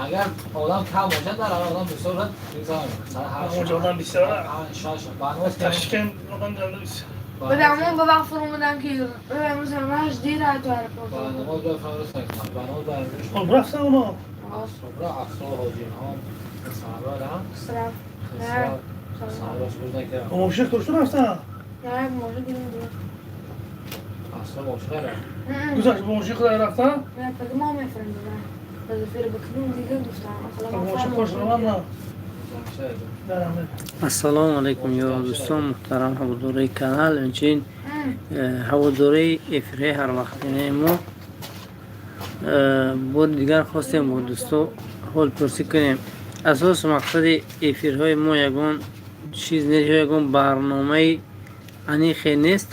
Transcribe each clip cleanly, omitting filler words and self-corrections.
اگر آدم کم باشد در آدم بسیار میگذارد اونجا آدم بسیار شاشه بانوس تشکن آدم جالب است بدمون به وقت فرمودن که امروز همش دیر های تو بانوس بفرست کنم بانوس در خب رفتن اونا صبر اصلا حاجین ها صحابه هم سلام نه صحابه شروع نکردم موشک تو رفتن نه موجود بیرون بود اصلا مشکل گذاشت موشک خود رفتن نه پس ما میفرم بزن فیر بکنیم دیگه گفتم موشک خوش رو نه السلام علیکم یا دوستان محترم حضوری کانال انچین حضوری افری هر وقت ما بود دیگر خواستیم با دوستو حال پرسی کنیم اساس مقصد افیرهای ما یگون چیز نیست یگون برنامه انیخی نیست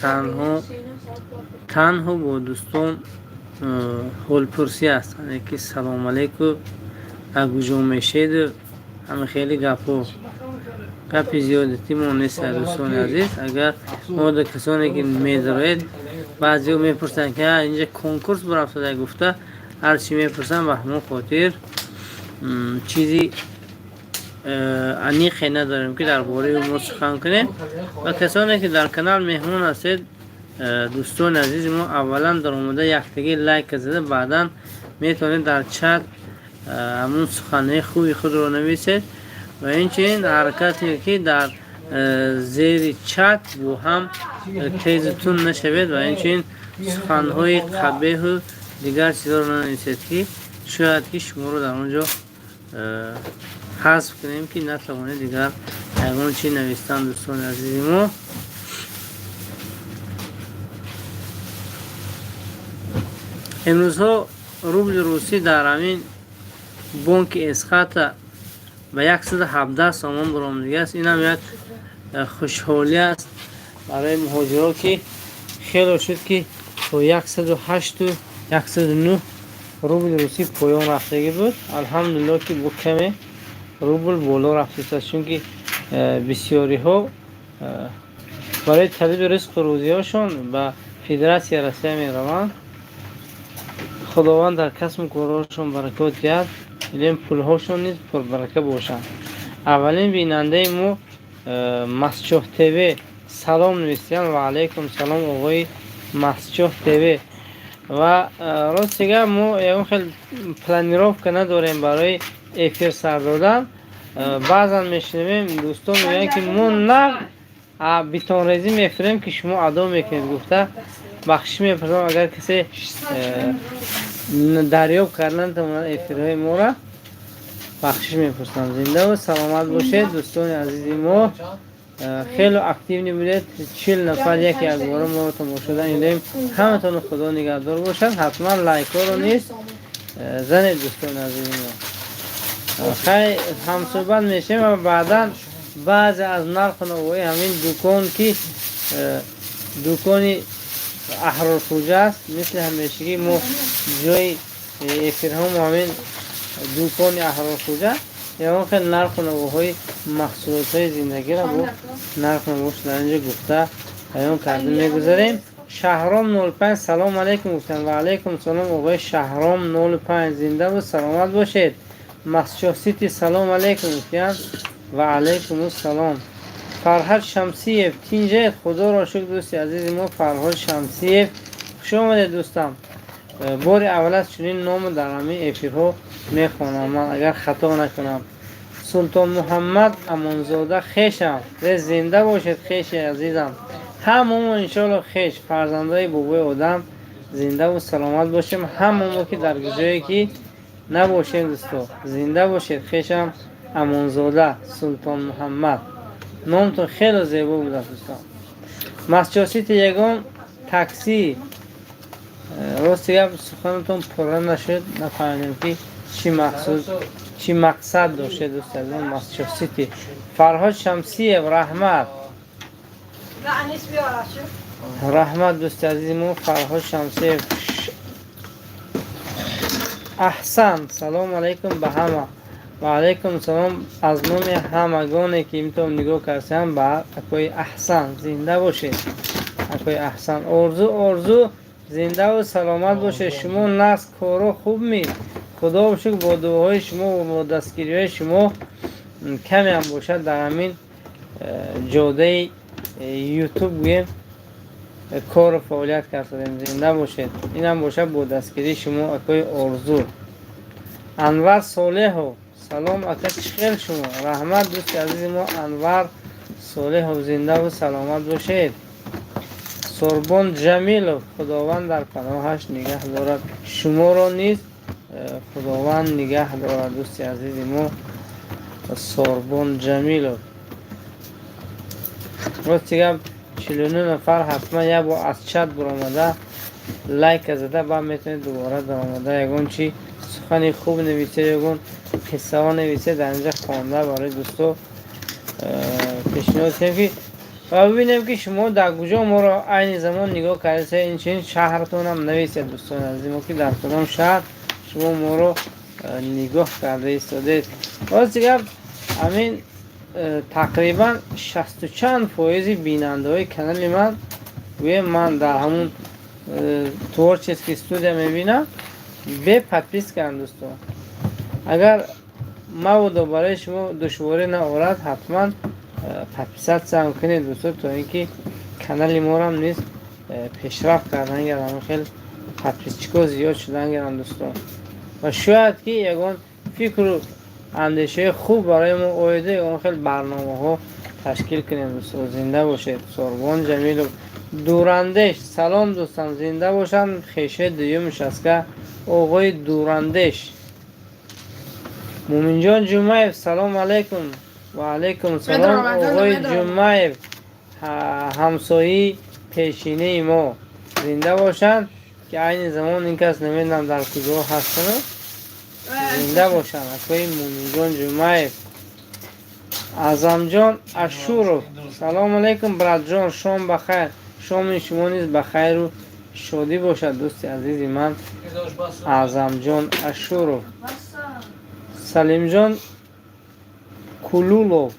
تنها با دوستان حال پرسی است یعنی که سلام علیکم اگو جمعه شد همه خیلی گپی زیادتی ما نیست دوستان عزیز اگر ما در کسانی که میدارید بعضی ها میپرسن که اینجا کنکورس برفتده گفته هرچی میپرسن به همون خاطر چیزی انیخی نداریم که درباره ما سخن کنیم و کسانی که در کانال مهمون هستید دوستان عزیز ما اولا در اومده یکتیگه لایک زده بعدا میتونید در چت همون سخنه خوبی خود رو نویسید و اینچنین حرکتی که در زیر چت با هم تیزتون نشوید و اینچنین سخنهای قبیح و دیگر چیزا رو ننویسید که شاید که شما رو در اونجا حذف کنیم که نتوانید دیگر همون چی نویستن دوستان عزیزی ما امروز ها روبل روسی در همین بانک اسقاط به 117 سامان برآمده است. این هم یک خوشحالی است برای مهاجرا که خیلی شد که تا 108 و 109 روبل روسی پایان رفتگی بود. الحمدلله که با کمی روبل بالا رفته است چون که بسیاری ها برای طلب رزق و روزی هاشون به فدراسیون روسیه می روند. خداوند در کسب کارشون برکات دهد این پول هاشون نیز پر برکه باشن. اولین بیننده ما مسجح تیوی سلام نویسیدن و علیکم سلام آقای مسجح تیوی و راست دیگه ما یکم خیلی پلانیروف که نداریم برای افیر سر دادن بعضا میشنویم دوستان میگن که ما نه بیتون ریزی میفریم که شما ادا میکنید گفته بخشی میپرسم اگر کسی دریاب کردن تمام افیرهای ما را بخشش میپرسم. زنده و سلامت باشید دوستان عزیزی ما خیلی اکتیو نبودید 40 نفر یکی از بار ما رو تماشا دادن همه تون خدا نگهدار باشد حتما لایک ها رو نیست زنید دوستان عزیزی ما خیلی هم صحبت میشیم و بعدا بعضی از نرخ نوعی همین دکان که دکانی احرار فروجه است مثل همیشگی ما جای افیرهم همین دکان احرار فروجه یا اون خیلی نرخ نوعی محصولات های زندگی را با نرخ نوعش در اینجا گفته ایون کرده میگذاریم. شهرام 05 سلام علیکم گفتن و علیکم سلام آقای شهرام 05 زنده و سلامت باشید. مسجد سیتی سلام علیکم گفتن و علیکم السلام. فرهاد شمسیف تینجه خدا را شکر دوستی عزیز ما فرهاد شمسیف خوش آمدید دوستان. بار اول از چنین نام در همه افیرها میخوانم من اگر خطا نکنم. سلطان محمد امانزاده خیشم زنده باشید خیش عزیزم همون انشالله خیش فرزندای بابای آدم زنده و سلامت باشیم همون که در جایی که نباشیم دوستان زنده باشید خیشم امانزاده سلطان محمد نامتون خیلی زیبا بود دوستان. مسجد یگان تاکسی راست گپ سخنتون پره نشد نفهمیدم که چی مقصد داشته دوستان. مسجد سیتی فرهاد شمسی و رحمت رحمت دوست عزیز ما فرهاد شمسی احسن سلام علیکم به همه و علیکم سلام از نام همگانی که امتحان نگاه کردن با اکوی احسن زنده باشید اکوی احسن آرزو زنده و سلامت باشه شما ناس کارو خوب می خدا رو شکر با دعاهای شما و با دستگیری شما کمی هم باشد در همین جاده یوتیوب گویم کار و فعالیت کردیم. زنده باشید. این هم باشد با دستگیری شما اکای آرزو. انور صالح و سلام اکا چخیر شما. رحمت دوست عزیز ما انور صالح و زنده و سلامت باشید. سربان جمیل و خداوند در پناهش نگه دارد شما را نیز خداوند نگه دارد دوست عزیز ما سربان جمیل راستی گم 49 نفر حتما یا با از چت برآمده لایک زده با میتونید دوباره در آمده یگون چی سخنی خوب نویسه یگون قصه ها نویسه در اینجا خوانده برای دوستو پیشنهاد کنیم که و ببینیم که شما در کجا ما را عین زمان نگاه کردید. این چنین شهرتون هم نویسید دوستان عزیز ما که در کدام شهر شما ما رو نگاه کرده ایستادید. باز دیگر همین تقریبا 60 چند فایز بیننده های کانال من در همون طور چیز که استودیا میبینم به پدپیس کردن دوستان. اگر ما برای شما دشواری نآورد حتما پدپیست سعی کنید دوستان تا اینکه کانال ما هم نیز پیشرفت کردن گردن خیلی پدپیسچیکا زیاد شدن گردن دوستان و شاید که یگان فکر و اندیشه خوب برای ما آیده یگان خیلی برنامه ها تشکیل کنیم دوستان. زنده باشید. سربان جمیل و دورندش سلام دوستان زنده باشن. خیشه دیومش است که آقای دورندش. مومن جان جمعه سلام علیکم. و علیکم سلام آقای جمعه همسایی پیشینه ما زنده باشن که این زمان این کس نمیدونم در کجا هستن زنده باشن. اکوی مومن جان جمعه اعظم جان اشورو سلام علیکم برات جان شام بخیر. شام شما نیز بخیر و شادی باشد دوست عزیز من اعظم جان اشورو. سلیم جان کلولو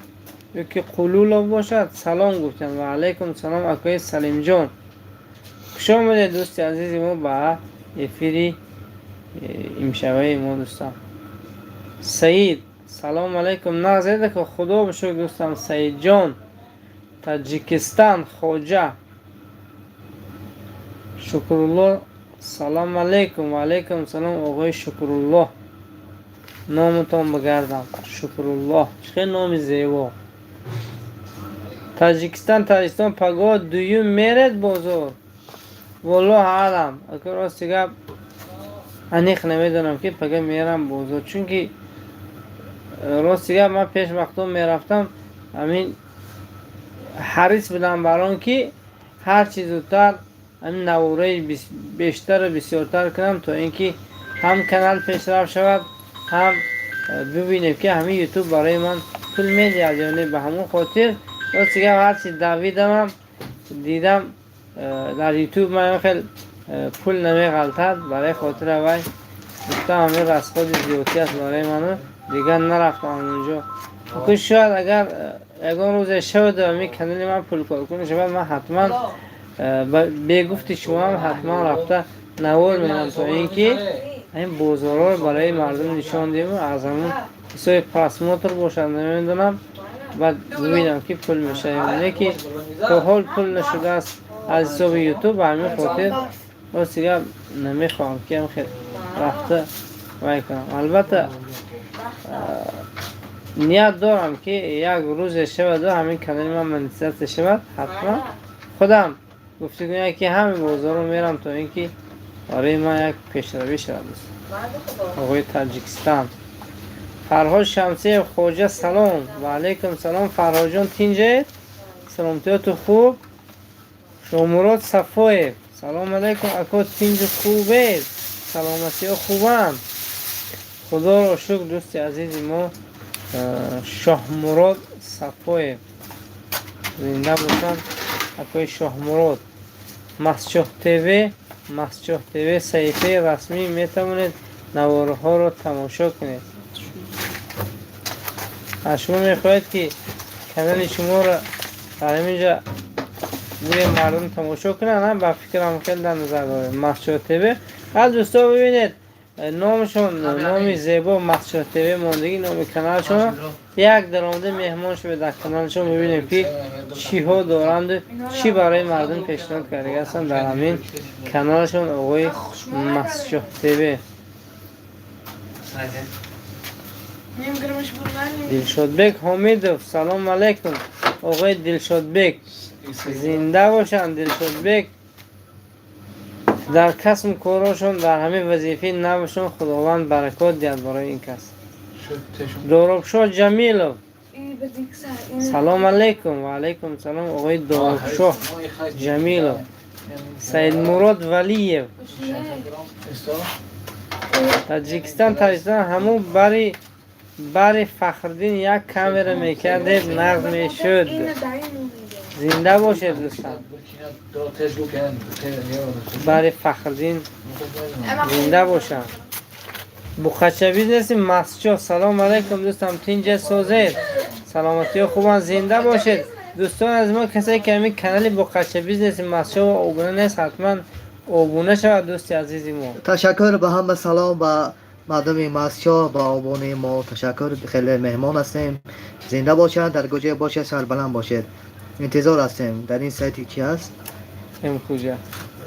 یکی قلولو باشد سلام گفتن. و علیکم سلام اکای سلیم جان. خوش آمدید دوست عزیز ما با افیری امشبه ما دوستان. سعید سلام علیکم. نازده که خدا بشکر دوستان. سعید جان تاجیکستان خوجه شکرالله سلام علیکم. و علیکم سلام آقای شکرالله. نامتان بگردم شکرالله چه نام زیبا. تاجیکستان پگاه دویم میرد بازار والله عالم اگر راستی گپ انیخ نمیدونم که پگاه میرم بازار چون که راستی گپ من پیش وقتا میرفتم همین حریص بودم بران که هر چیز زودتر همین نواره بیشتر و بسیارتر کنم تا اینکه هم کانال پیشرفت شود هم ببینیم که همین یوتیوب برای من پول میده یعنی به همون خاطر راستی گپ هر چیز دویدم دیدم در یوتیوب من خیلی پول نمیغلطد برای خاطر وای گفتم همین رسخود زیادی است برای من دیگر نرفتم اونجا. که شاید اگر یکان روز شود همین کانال من پول کار کنه شود من حتما به گفت شما هم حتما رفته نوار میدم تا اینکه این بازارها برای مردم نشان دیم از همون کسای پرسموتر باشد نمیدونم و ببینم که پول میشه یعنی که تا حال پول نشده است از حساب یوتیوب همین خاطر راستی نمیخوام که هم خیلی رفته وای کنم. البته نیت دارم که یک روز شود و همین کانال من منصرف شود حتما خودم گفته کنم که همین بازار رو میرم تا اینکه برای من یک پیشروی شود. آقای تاجیکستان فرهاد شمسی خوجه سلام. و علیکم سلام فرهاد جان تینجه سلامتی تو خوب. شمرات صفای سلام علیکم اکا تینج خوبه سلامتی ها خوبم خدا را شکر دوست عزیز ما شاه مراد صفای زنده باشن اکای شاه مراد. مسجح تیوی صحیفه رسمی میتوانید نواره ها را تماشا کنید. از شما میخواهید که کانال شما را در اینجا بوی مردم تماشا کنن هم با فکرم خیلی در نظر دارم. مسجح تیوی از دوستا ببینید نامشون نامی زیبا مسجد تیوی موندگی نامی کانالشون یک درآمده مهمان شو در کانالشون ببینیم که چی ها دارند و چی برای مردم پیشنهاد کرده هستند در همین کانالشون آقای مسجد تیوی. نمیگرمش بودن دلشادبک حمیدوف سلام علیکم آقای دلشادبک زنده باشن. دلشادبک در کسب کارشون در همه وظیفه نوشون خداوند برکات دهد برای این کس. دورابشاه جمیلوف سلام علیکم و علیکم سلام آقای دورابشاه جمیلوف. سید مراد ولیев تاجیکستان تاجیکستان همون برای فخردین یک کامera میکردیم نقد میشد. زنده باشید دوستان. برای فخردین زنده باشن. بخچه بیزنس مسجد سلام علیکم دوستان تینجا سوزید سلامتی و خوبان زنده باشید دوستان. از ما کسایی که همین کانال بخچه بیزنس مسجد و آبونه نیست حتما آبونه شود دوستی عزیزی ما. تشکر به همه سلام به مردم مسجد با آبونه ما تشکر. خیلی مهمان هستیم زنده باشد در گوجه باشه سربلند باشد. انتظار هستیم. در این سایتی چی هست؟ ام خوجا.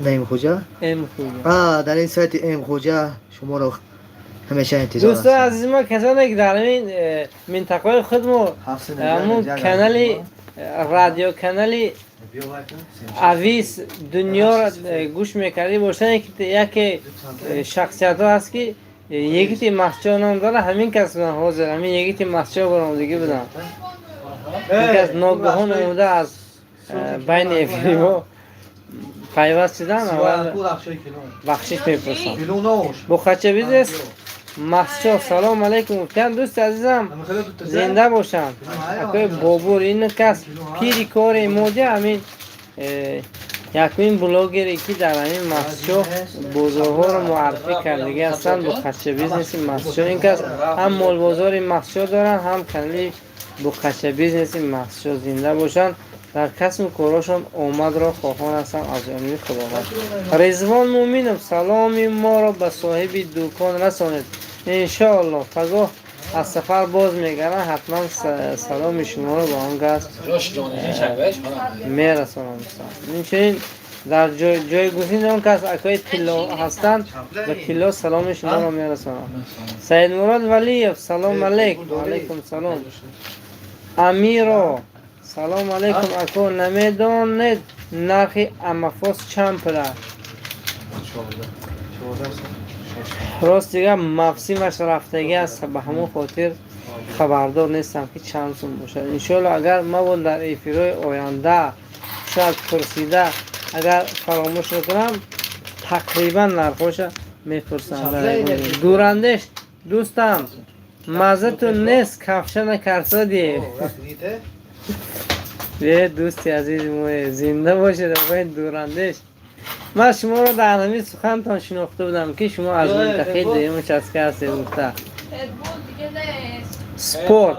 نیم خوجا؟ ام خوجا. در این سایت ام خوجا شما رو همیشه انتظار دوستان هستیم. عزیز ما کسانی که در این منطقه خودمون همون کانال رادیو کانال اویس دنیا را گوش میکردی باشن که یک شخصیت ها هست که یکی مسجد نام داره همین کس بودن حاضر همین یکی مسجد برآمدگی بودن. یکی از ناگهان اومده از بین افریما پیوست شدن و بخشش میپرسن. بخچه بیزنس مسجد سلام علیکم کن دوست عزیزم زنده باشن. اکوی بابور این کس پیری کار موده همین یکمین بلاگری که در همین مسجد بازارها رو معرفی کردگی هستند. بخچه بیزنس مسجد این کس هم مال بازار مسجد دارن هم کانال بخچه بیزنس مسجد زنده باشن. در کسب کاراشون آمد را خواهان هستم از امید خداوند. رضوان مومینов سلام ما را به صاحب دکان رسانید انشاءالله. پگاه از سفر باز میگردن حتما سلام شما را به آن کس میرسانم. همچنین در جایگزین آن کس اکای طلا هستند به طلا سلام شما را میرسانم. سید مراد ولیев سلام علیکم. و علیکم سلام. امیرو سلام علیکم اکو نمیدانید نرخ امفاس چند پره؟ راست دیگه مفسیمش رفتگی است به همون خاطر خبردار نیستم که چند سون باشه. انشالله اگر ما بود در ایفیروی آینده شاید پرسیده اگر فراموش نکنم تقریبا نرخوش میپرسم. دوراندش دوستم مزتون نیست کفشه نکرسادی. به دوستی عزیز ما زنده باشید آقای دوراندش. من شما رو در همین سخنتان شناخته بودم که شما از منطقه دیمون چسکه هستید. گفته سپورت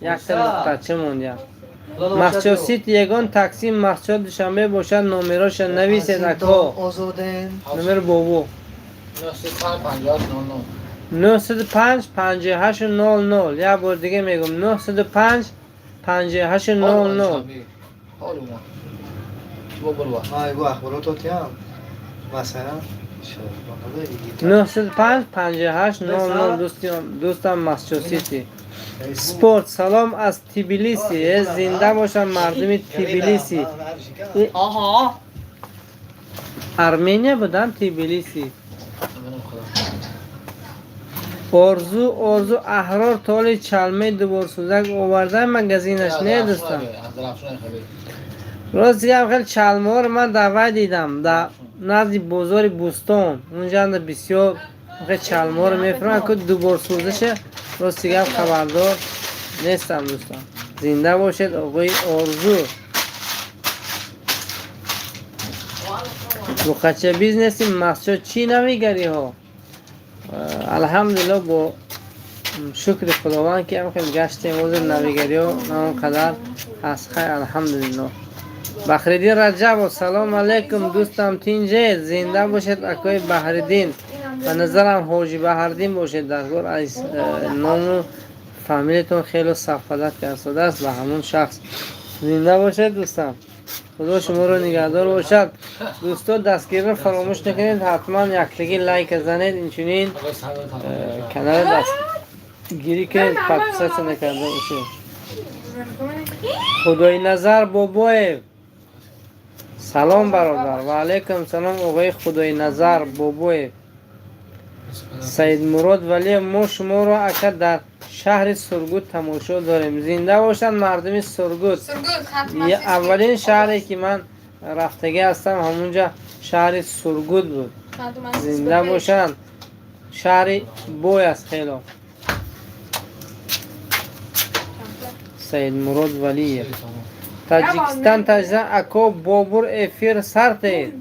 یک تا چه موندیم مسجد سیت یگان تقسیم مسجد دوشنبه باشد. نمراش نویسید اکا نمر بابو 905 58 00. یک بار دیگه میگم 905 58 00. 905 58 00 دوستم مسجد سیتی سپورت. سلام از تبلیسی زنده باشم مردم تبلیسی. ارمنیا بودن تبلیسی. آرزو احرار تالی چلمه دوبار سوزک آورده مگزینش نه دوستم. راست دیگه خیلی چلمه ها رو من در دیدم در نزدی بازار بوستان اونجا بسیار خیلی چلمه ها رو میفرن که دوبار سوزشه. راست دیگه خبردار نیستم دوستان. زنده باشید آقای آرزو. بخچه بیزنسی مسجد چی نمیگری ها؟ الحمدلله با شکر خداوند که هم خیلی گشتیم وزر نویگری ها نمانقدر هست خیلی الحمدلله. بخریدین رجب و سلام علیکم دوستم تینجه زنده باشید اکای بحریدین. به نظرم حاجی بهردین باشه در گور از نام و فامیلتون خیلی صفادت کرده است و همون شخص زنده باشه دوستان. خدا شما رو نگهدار باشد. دوستان دستگیر رو فراموش نکنید، حتما یکتگی لایک زنید، اینچنین کانال دستگیری کنید پاکسات نکرده باشید. خدای نظر بابای سلام برادر. و علیکم سلام آقای خدای نظر بابای سید مراد ولی ما شما رو اکد در شهر سرگوت تماشا داریم. زنده باشن مردم سرگوت. اولین شهری که من رفتگی هستم همونجا شهر سرگوت بود. زنده باشن. شهر بوی است خیلی. سید مراد ولی تاجیکستان تاجیکستان اکو بابور افیر سرته.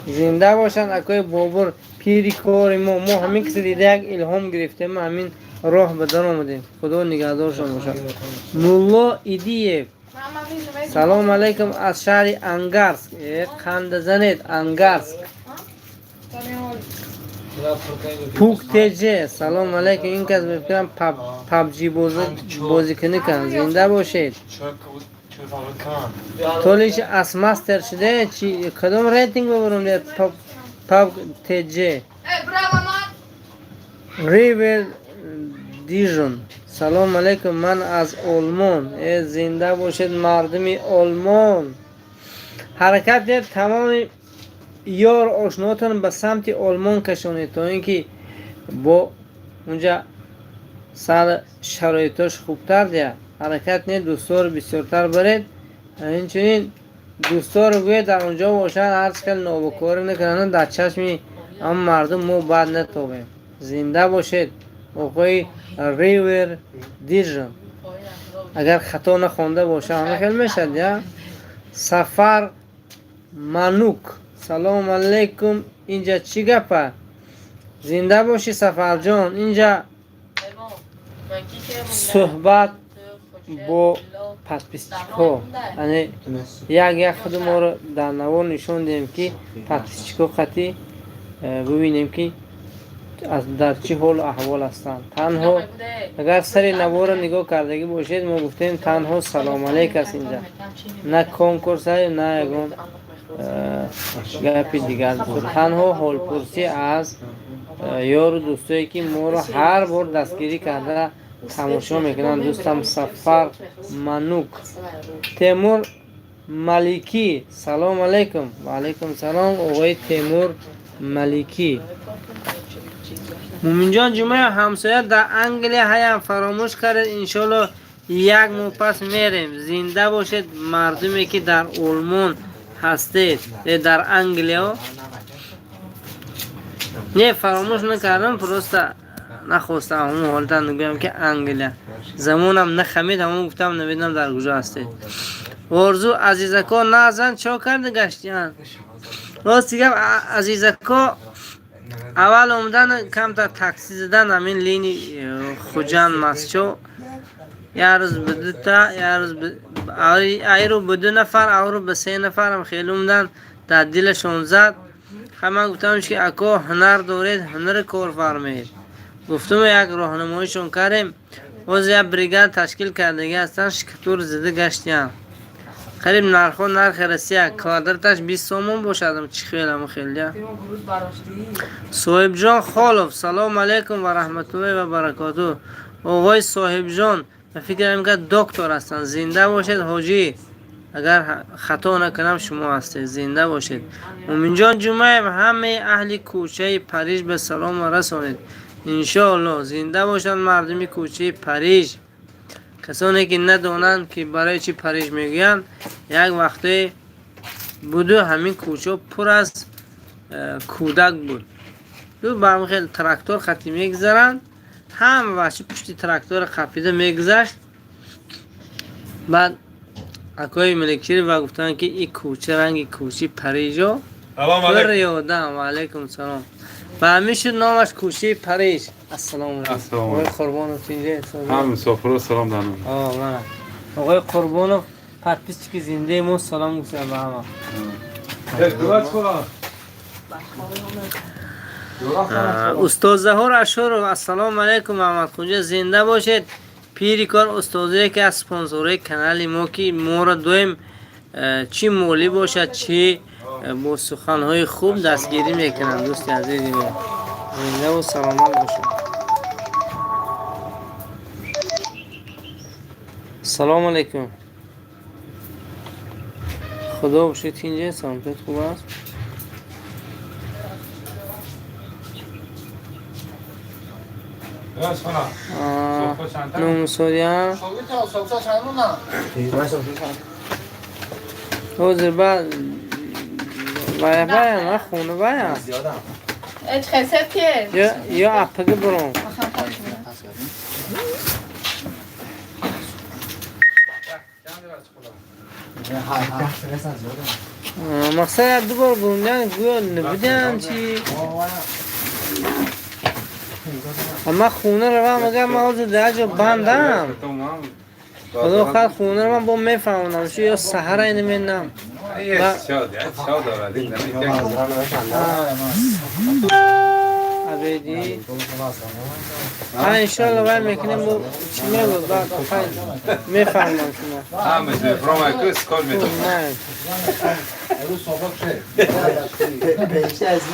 زنده باشن اکوی بابور پیری کار ما همین کسی دیده یک الهام گرفتیم، همین راه به در آمدیم. خدا نگهدار شما باشد. مولا ایدیف سلام علیکم از شهر انگارسک. خنده زنید انگارسک. پوک تیجه سلام علیکم. این کس بفکرم پبجی بازی کنی کن. زنده باشید. طولش از ماستر شده چی کدام ریتینگ ببرم دید پاپ تیجه ریور دیژن سلام علیکم من از آلمان. زنده باشید مردم آلمان. حرکت دید تمام یار آشناتون به سمت آلمان کشونید تا اینکه با اونجا سال شرایطش خوبتر دید. حرکت نه دوستار بسیارتر برید. اینچنین دوستار رو گوید در اونجا باشن هر چکل نابکاری نکنن در چشمی هم مردم ما بعد نتابیم. زنده باشید آقای ریور دیژن. اگر خطا نخونده باشه همه خیلی میشد یا سفر منوک سلام علیکم. اینجا چی گپه؟ زنده باشی سفر جان. اینجا صحبت با پاتپیسچیکو یعنی یک خود ما رو در نوار نشون دیم که پاتپیسچیکو خطی ببینیم که از در چی حال و احوال هستند. تنها اگر سری نوار رو نگاه کردگی باشید ما گفتیم تنها سلام علیک است اینجا، نه کنکورس های نه یکون گپی دیگر. تنها حال پرسی از یار و دوستایی که ما رو هر بار دستگیری کرده تماشا میکنن. دوستم سفر منوک. تیمور ملیکی سلام علیکم. و علیکم سلام آقای تیمور ملیکی. مومن جان جمعه همسایه در انگلیه هایم فراموش کردید. انشالله یک ماه پس میریم. زنده باشید مردمی که در آلمان هستید در انگلیه. نه فراموش نکردم پروسته نخواستم همون حالتا نگویم که انگلیه. زمانم نخمید همون گفتم نویدم در کجا هستید. ورزو عزیزکا نازن چا کرده گشتیان. راستی گفت عزیزکا اول اومدن کم تا تاکسی زدن همین لینی خوجان مسچو. یه روز بدو تا یه روز ای رو بدو نفر او رو به 3 نفر هم خیلی اومدن در دلشون زد. همه گفتمش که اکا هنر دارید هنر کار فرمایید. گفتم یک راهنماییشون کردیم. باز یک بریگاد تشکیل کردگی هستن شکتور زده گشتیم. قریب نرخ رسیه کادرتش 20 سومون باشدم چی خیلی صاحب جان خالف سلام علیکم و رحمت الله و برکاته. آقای صاحب جان من فکرم که دکتر هستن. زنده باشید حاجی. اگر خطا نکنم شما هستید. زنده باشید. مومن جان جمعه همه اهل کوچه پاریژ به سلام رسانید انشاءالله. زنده باشند مردمی کوچه پاریژ. کسانی که ندانند که برای چی پاریژ میگویند یک وقتی بودو همین کوچه پر از کودک بود. دو برام خیلی تراکتور خطی میگذارن هم وحشی پشتی تراکتور خفیده میگذشت. بعد اکای ملکشیری و گفتن که این کوچه رنگی کوچه پاریژو پر یادم. و علیکم سلام. و همیشه نامش کوچه پاریژ. السلام علیکم. آقای قربانوف اینجا هم سفره سلام دارم. من آقای قربانوف پاتپیسچیک زنده ما سلام گفتم به همه. استاد ظهور اشور السلام علیکم محمد خوجا زنده باشید. پیری کار استادی که از اسپانسورای کانال ما که ما را دویم چی مولی باشد چی با سخنهای خوب دستگیری میکنن. دوست عزیزی ما زنده و سلامت باشید. سلام علیکم. خدا باشید. اینجا سلامت خوب است. نوم سوریا روز بعد باید نه خونه باید اچ خسب که یا اپگه برون مقصد دوبار بوندن گویا نبودن چی اما خونه رو من مگر من حوض درجا بندم خدا خواهد خونه رو من با میفهمونم چی یا سهر اینه منم عبیدی انشالله باید میکنیم با چی میگود باید میفهمم شما همه فرامای کس کار میتونم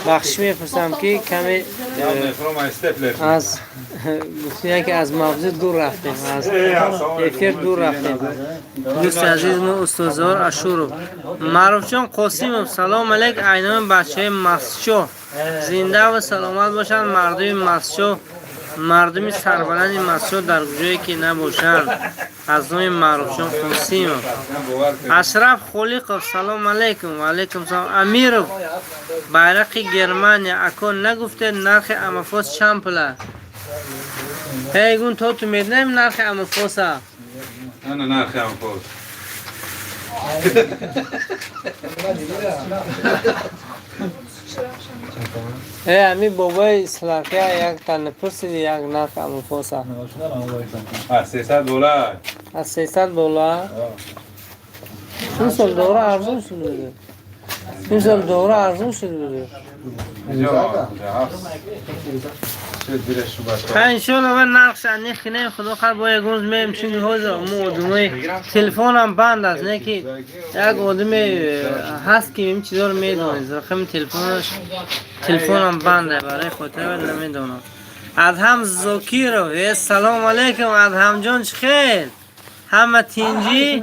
بخش میپرسم که کمی از گفتیم که از موضوع دور رفتیم از افیر دور رفتیم. دوست عزیز ما استاد ظهور اشور معروف جان قاسم سلام علیک. اینام بچه مسجو زنده و سلامت باشند. مردم مسجو مردم سربلند مسجو در کجایی که نباشند از نام معروف جان قاسم. اشرف خلیق سلام علیکم. و علیکم سلام. امیر بیرق گرمانیا اکن نگفته نرخ امفاس چند پله هیگون تو میدنیم نرخ امفاس انا نرخ امفاس امی بابای سلاکه یک تن پرسید یک نرخ امفاس از $300 از $300 این سال دوره ارزون شده بوده. این سال دوره ارزون شده بوده. انشالله و نقش نیخی نیم خدا خواهد با یک روز میم چون حوضا مو آدمای تلفون هم بند است نه که یک آدمی هست که این چیزا رو میدونید رقم تلفون هم بنده برای خاطر نمیدونم. ادهم زاکی رو سلام علیکم ادهم جان چخیر همه تینجی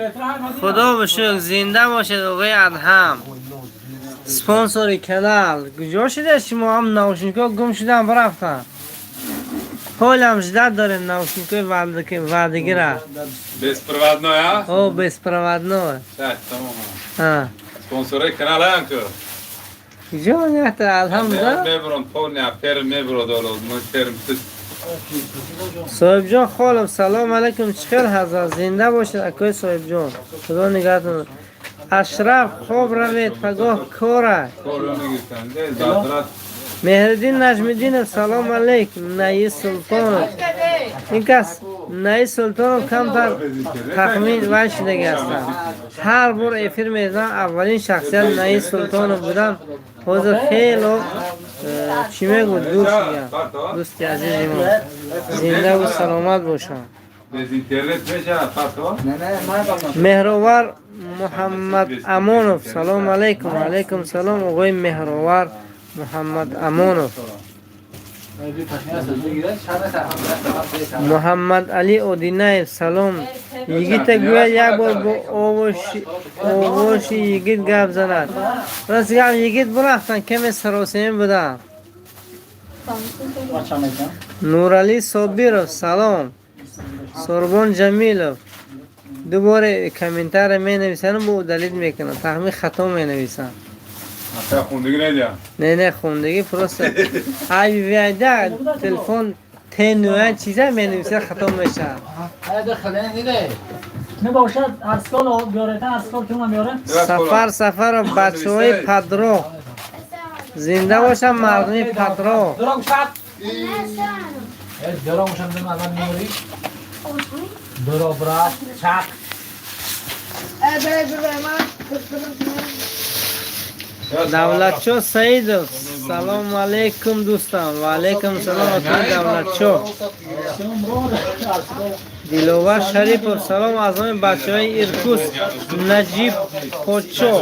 خدا بشک زنده باشد آقای ادهم سپانسوری کانال. کجا شده شما هم نوشنکا گم شدن برفتن حال هم جدت داریم نوشنکای وردگی را Bezprovadno ja? او bezprovadno Tamam. Sponsoray kanal هم که کجا نیسته الحمدلله میبرون پول پرم میبرو دارو پرم صاحب جان خالم سلام علیکم چخیر حضرت زنده باشید اکای صاحب جان خدا نگهتون. اشرف خوب روید پگاه کاره مهردین نجمدین سلام علیکم. نایی سلطان این کس نایی سلطان کمتر تخمین وای شدگی هستن. هر بار افیر میزن اولین شخصیت نایی سلطان بودن حوض خیلی چی میگو دوست میگم دوستی عزیزی ما زنده و سلامت باشن. مهرور محمد امانوف سلام علیکم. و علیکم سلام آقای مهرور محمد امانوف. محمد علی اودینایف سلام. یگیت گویا یک بار با آواشی یگیت گپ زند راست گپ یگیت برفتن کمی سراسیمی بودن. نورالی صابیرов سلام. سربان جمیلov دوباره کامنتار می نویسن و با دلیل میکنن تخمی خطا می نویسن. خوندگی ندیا؟ نه خوندگی پروسه ای ویده تلفن تنوان چیزا می نویسن خطا میشه. نباشد اسکال بیارته اسکال که من بیاره سفر بچه های پدرو زنده باشن مردمی پدرو. درام شدم الان میاری درو برا چک давлатчо Саидов, салом алейкум дӯстам. Ва алейкум салом акои давлатчо. Диловар Шарипов, салом аз номи бачаҳои Иркутск. Наҷиб Подшоҳ,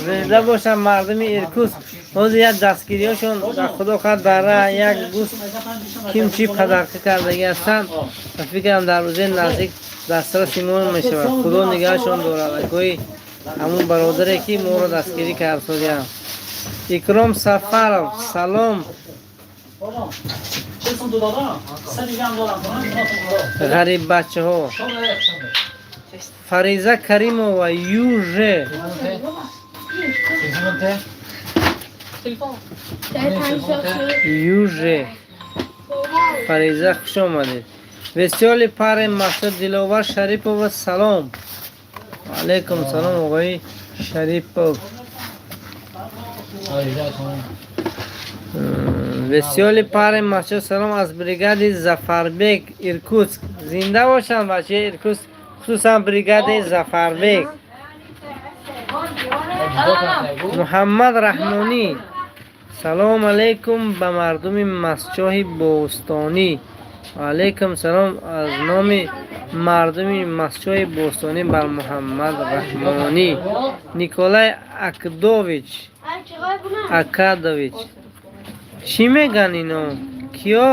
зинда бошанд мардуми Иркутск. ҳозир як дастгириҳошон дар худо қад дара як гӯст кимчи падарқӣ кардаги ҳастанд ва фикрам дар рӯзаи наздик дастрас имон мешавад. худо нигаҳшон дорад. акои ҳамун бародаре ки моро дастгирӣ карданд. икром Сафаров, салом. ғариб бачаҳо. Фариза Каримова, Юже. Юже. Фариза, хуш омадед. Весёли пари Масуд Диловар Шарипова, салом. алейкум салом оғои Шарипов. Весёли пари Масуд, салом аз бригади Зафарбек, Иркутск. Зинда бошанд бачаи Иркутск, хусусан бригади Зафарбек. Муҳаммад Раҳмонӣ, салом алейкум ба мардуми Масчоҳи Бостонӣ. алейкум салом аз номи мардуми Масчоҳи Бостонӣ бар Муҳаммад Раҳмонӣ. Николай Акадович. Чӣ меган ино? Киё?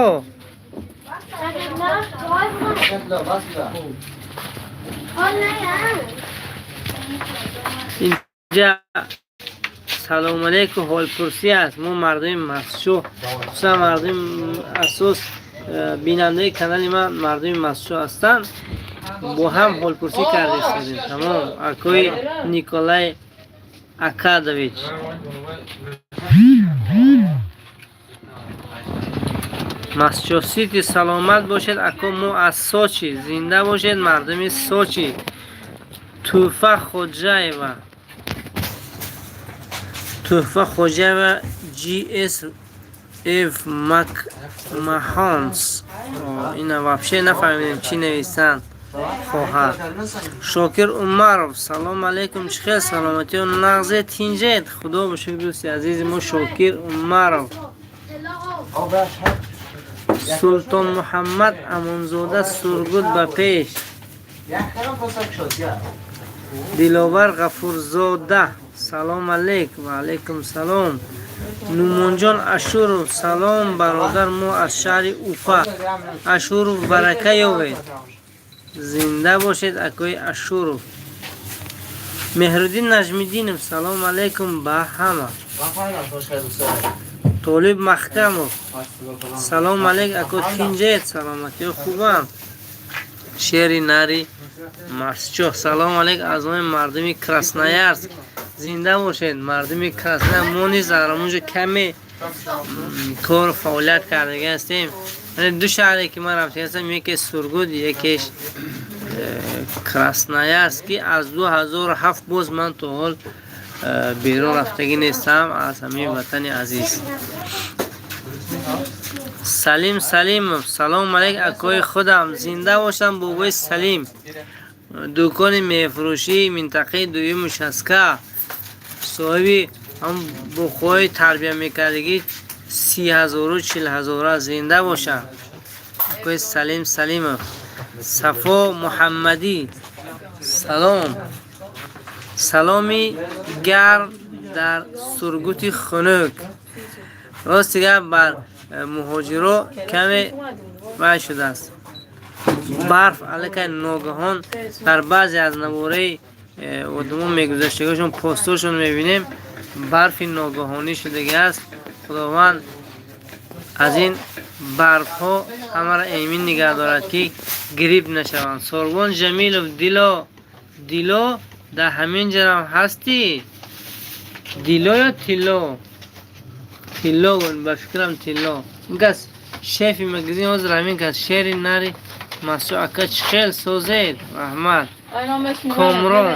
инҷа салом алейкум ҳолпурсӣ аст. мо мардуми Масчоҳ, хусусан мардуми асос бинандаи канали ман мардуми Масчоҳ ҳастанд, бо ҳам ҳолпурсӣ карда истодем. тамом. акои Николай Акадович. Масчоҳ сити, саломат бошед ако. мо аз Сочи, зинда бошед мардуми Сочи. Туҳфа Хоҷаева GSF Mahans. ина вообще нафаҳмидем чӣ нависанд хоҳар. Шокир Умаров, салом алейкум. чӣ хел саломатиё нағзед тинҷед? худо ба шукр дӯсти азизи мо Шокир Умаров. Султон Муҳаммад Амонзода, сургуд ба пеш. Диловар Ғафурзода, салом алейк. ва алейкум салом. Нумонҷон Ашуров, салом бародар, мо аз шаҳри Уфа. Ашуров барака ёвед. зинда бошед акои Ашуров. Меҳруддин Наҷмиддинов, салом алейкум ба ҳама. Толиб Маҳкамов, салом алейк ако. тинҷед? саломатиё хубам. шери нари Масчоҳ, салом алейк аз номи мардуми Красноярск. зинда бошед мардуми Красноярск. мо низ дар онҷо каме кор фаъолият кардаги ҳастем. ду шаҳре ки ман рафтага ҳастам, яке Сургуд, якеш Красноярск, ки аз 2007 боз ман то ҳол берун рафтагӣ нестам аз ҳамаи ватани азиз. Салим Салимов, салом алейк акои худам. зинда бошам бобои Салим. дукони мефурӯшии минтақаи дуюми Шаска, соҳиби ҳам бухои тарбия мекардагӣ 30,000 40,000. зинда бошам акои Салим Салимов. Сафо Муҳаммадӣ, салом. саломи гарм дар Сургути хунук. рости гап бар муҳоҷиро каме вай шудааст. барф аллакай ногаҳон дар баъзе аз навораи одамон мегузаштагиашон постошон мебинем, барфи ногаҳонӣ шудагӣ аст. худованд аз ин барфҳо ҳамаро эмин нигаҳ дорад ки гирифт нашаванд. Сорвон Ҷамилов, дило дар ҳамин ҷарам ҳастӣ? дило ё тилло? тилло ба фикрам тилло. гас шефи магазин ҳозир ҳамин кас шери нари Масъуд ака. чӣ хел созед? раҳмат. Комрон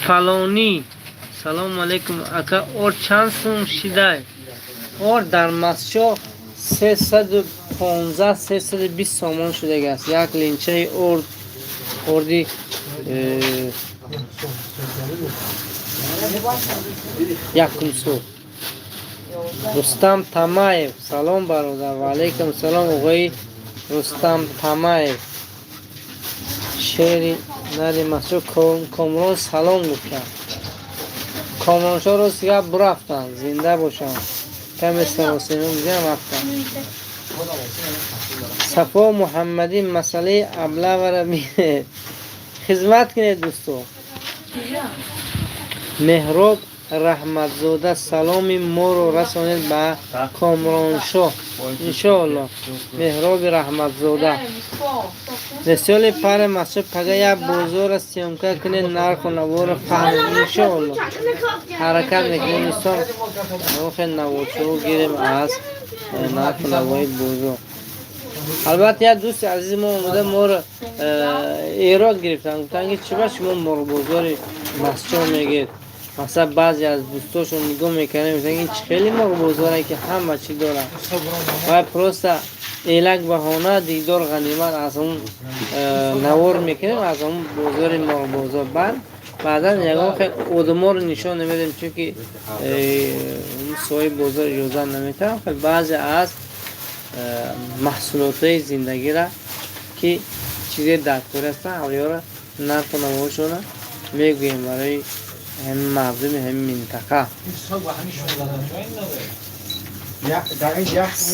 Фалонӣ, салому алейкум ака. ор чанд сум шидай? ор дар Масъуд 315-320 сомон шудагааст. як линчаи орди якумсу рустам тамаев салом бародар ва алейкум салом оғои рустам тамаев шери нади масуд комрон салом гуфтанд комроншоро сига бурафтанд зинда бошанд каме саросино бигам рафтанд сафо муҳаммадӣ масъалаи аблавара бине хизмат кинед дӯсто меҳроб раҳматзода саломи моро расонед ба комроншоҳ иншоаллоҳ меҳроби раҳматзода рисоли пари масъуд пага як бозора сиёмка кинед нарху навора фаҳмед иншоаллоҳ ҳаракат мекунем истон нохе наводшоҳо гирем аз нарху навои бозор албатта як дӯсти азизи мо омада моро эрод гирифтанд гуфтанд ки чиба шумо морбозори масҷон мегед масалан баъзе аз дӯстошон нигоҳ мекардем гуфтанд ин чӣ хеле морбозоре ки ҳама чӣ дорад вай просто элак баҳона дигдор ғанимат аз он навор мекунем аз он бозори морбозор баъдан ягон хел одаморо нишон намедем чунки соҳиби бозор иҷоза наметавам хел баъзе аз маҳсулотҳои зиндагиро ки чизе дастури ҳастанд авлиёро нарху навошона мегӯем барои ҳамин мардуми ҳамин минтақа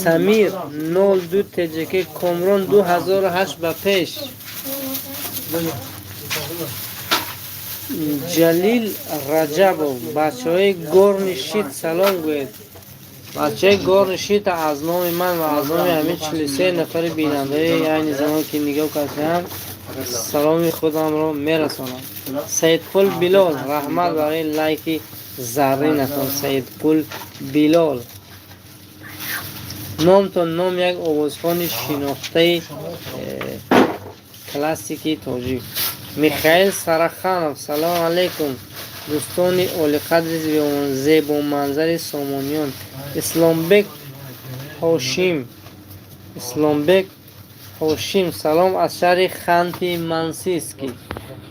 самир 02 тҷк комрон 2008 ба пеш ҷалил раҷабов бачаҳои горни шит салом гӯед бачаҳои горни шит аз номи ман ва аз номи ҳамин 43 нафари бинандаи айни замон ки нигоҳ кардам саломи худамро мерасонам саидқул билол раҳмат барои лайки зарринатон саидқул билол номтон ном як овозхони шинохтаи классики тоҷик михаил сараханов салому алейкум дӯстони олиқадри зебоманзари сомониён исломбек ҳошим салом аз шаҳри ханти мансийский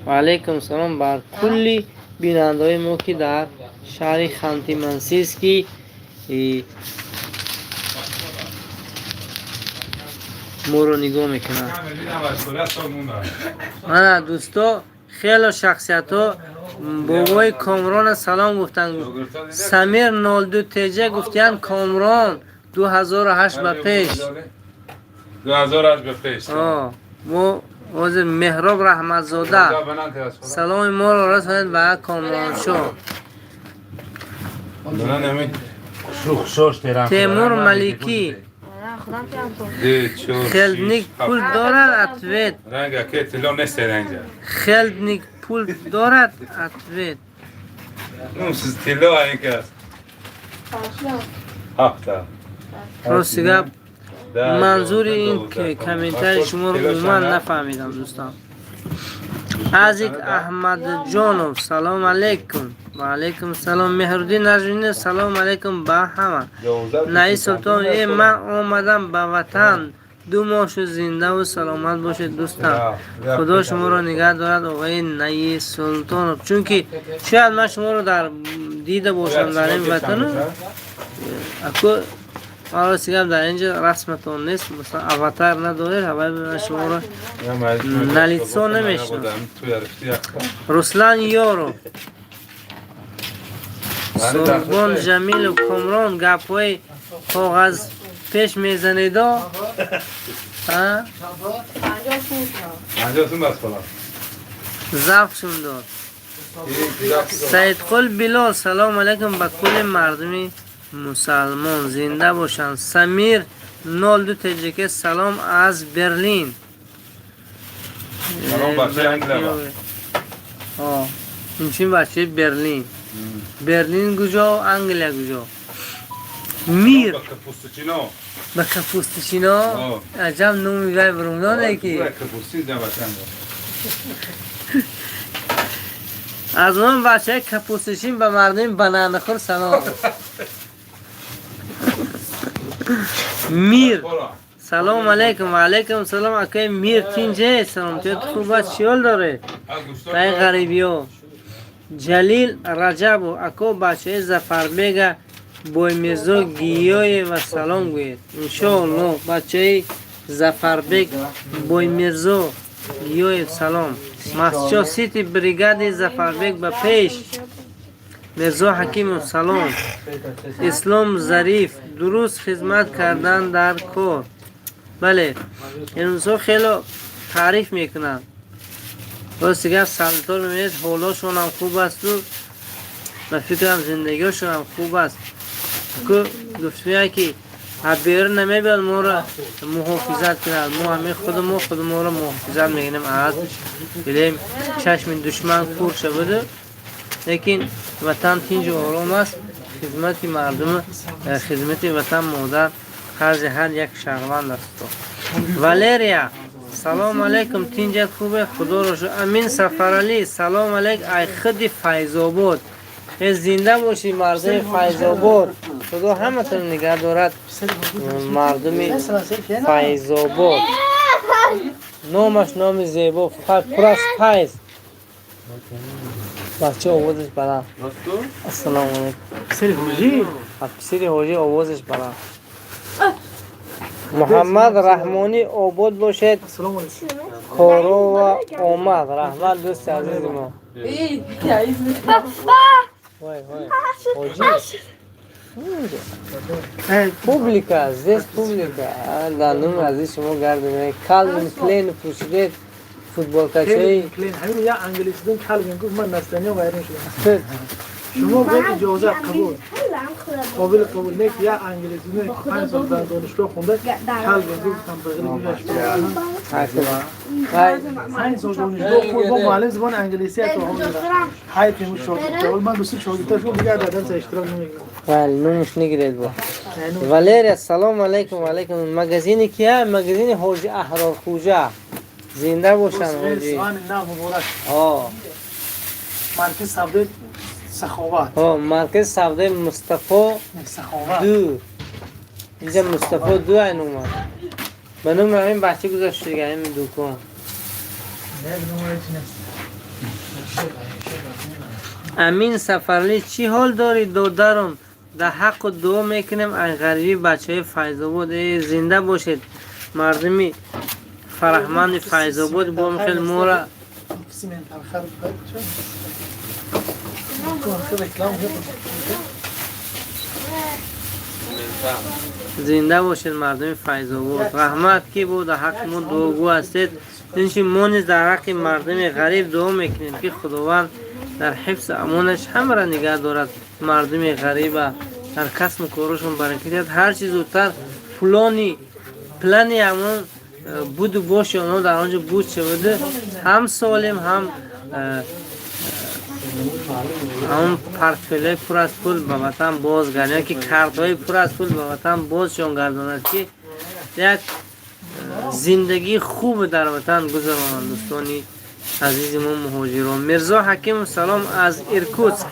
ва алейкум салом бар кулли бинандаҳои мо ки дар шаҳри ханти мансийский моро нигоҳ мекунанд мана дӯсто хело шахсиятҳо бобои комрона салом гуфтанд самир 02 тҷ гуфтиянд комрон 2008 ба пеш 2008 ба пеш мо ҳозир меҳроб раҳматзода саломи моро расонед ба комроншоҳ темур маликӣ хелдник пул дорад ответ хелдник пул дорад ответ рости гап манзури ин комментари шуморо умуман нафаҳмидам дӯстон азик аҳмадҷонов салому алейкум ва алейкум салом меҳруддин наҷмиддинов салому алейкум ба ҳама наи султон ман омадам ба ватан 2 моҳ шуд зиндаву саломат бошед дӯстам худо шуморо нигоҳ дорад оғои наи султонов чунки шояд ман шуморо дида бошам дар ин ватану ако мароси гап дар инҷо расматон нест масалан аватар надоред ҳавай ман шуморо налитсо намешунам руслан ёров сурбон ҷамилов комрон гапҳои коғаз пеш мезанедо завқшум дод саидқул билол салому алейкум ба кулли мардуми мусалмон зинда бошанд самир 02 тҷк салом аз берлин инчин бачаи берлин берлин куҷо англия куҷо мир ба капустичино аҷаб номи вай бурумдоне ки аз номи бачаи капустичин ба мардуми бананахӯр салом мир салому алейкум ва алейкум салом акаи мир тинҷе саломтиёти хуб аст чӣ ҳол доред ба ин ғарибиҳо جلیل رجب و اکو بچه زفربگ بویمیرزا گیای و سلام گوید. انشاءالله بچه زفربگ بویمیرزا گیای سلام. مسجد سیتی بریگاد زفربگ به پیش. میرزا حکیم سلام. اسلام ظریف درست خدمت کردن در کار. بله این روزها خیلی تعریف میکنن. باز دیگه سلطان میبینید حالاشون هم خوب است و من فکرم زندگیشون هم خوب است که گفتیم که عبیر نمیبید ما را محافظت کنند. ما همه خود ما را محافظت میکنیم از بلیم چشم دشمن کور شده. لیکن وطن تینج و آرام است. خدمت مردم خدمت وطن مادر خرج هر یک شهروند است. والریا سلام علیکم تینجت خوبه خدا رو شو. امین سفرعلی سلام علیک ای خود فیض‌آباد. زنده باشی مردم فیض‌آباد. خدا همتون نگه دارد. مردم فیض‌آباد نامش نام زیبا فقط پر از فیض. بچه آوازش بلند. السلام علیکم. افسری حاجی آوازش بلند. محمد رحمانی آباد باشد. کارو و آمد رحمت دوست عزیز ما. وای حاجی پوبلیکا زیست پوبلیکا دانم عزیز شما گردونه کالوین کلین پوشیدید فوتبال کچه‌ای کلین همین یا انگلیسی دون کالوین گفت من نستنی و وایرین شدم. شما به اجازه قابل قبول نیست یا انگلیسی نه 5 سال در دانشگاه خونده کالوین گفتم بغل میگشت 5 سال دانشگاه خود با معلم زبان انگلیسی تو هم میره های تیم شد اول من دوست شاگرداش رو دیگه درس اشتراک نمیگیرم ولی نونش نگیرید با والریا سلام علیکم و علیکم. مگزینی کیه؟ مگزین حاجی احرار خوجا زنده باشن حاجی. مرکز سعودی سخاوت. مرکز سعودی مصطفی دو. اینجا مصطفی دو این اومد. به نمره همین بچه گذاشت دیگه همین دوکان. امین سفرلی چی حال داری دادرم؟ در حق دعا میکنیم این غریبی بچه های فیض‌آباد زنده باشید. مردمی فرحمند فیض‌آباد با مخیل مورا زنده باشید. مردم فیض‌آباد رحمت کی بود حق ما دعاگو هستید. اینچه ما نیز در حق مردم غریب دعا میکنیم که خداوند در حفظ امانش همه را نگه دارد. مردم غریب در کسب و کارشون برکت هر چیز زودتر پلانی همون بود و باشه اونها در آنجا بود شده هم سالم هم همون پرتفله پر از پول به وطن بازگرداند که کارت‌های پر از پول به وطن بازشان گرداند که یک زندگی خوب در وطن گذرانند. دوستانی عزیز ما مهاجران میرزا حکیم سلام از ایرکوتسک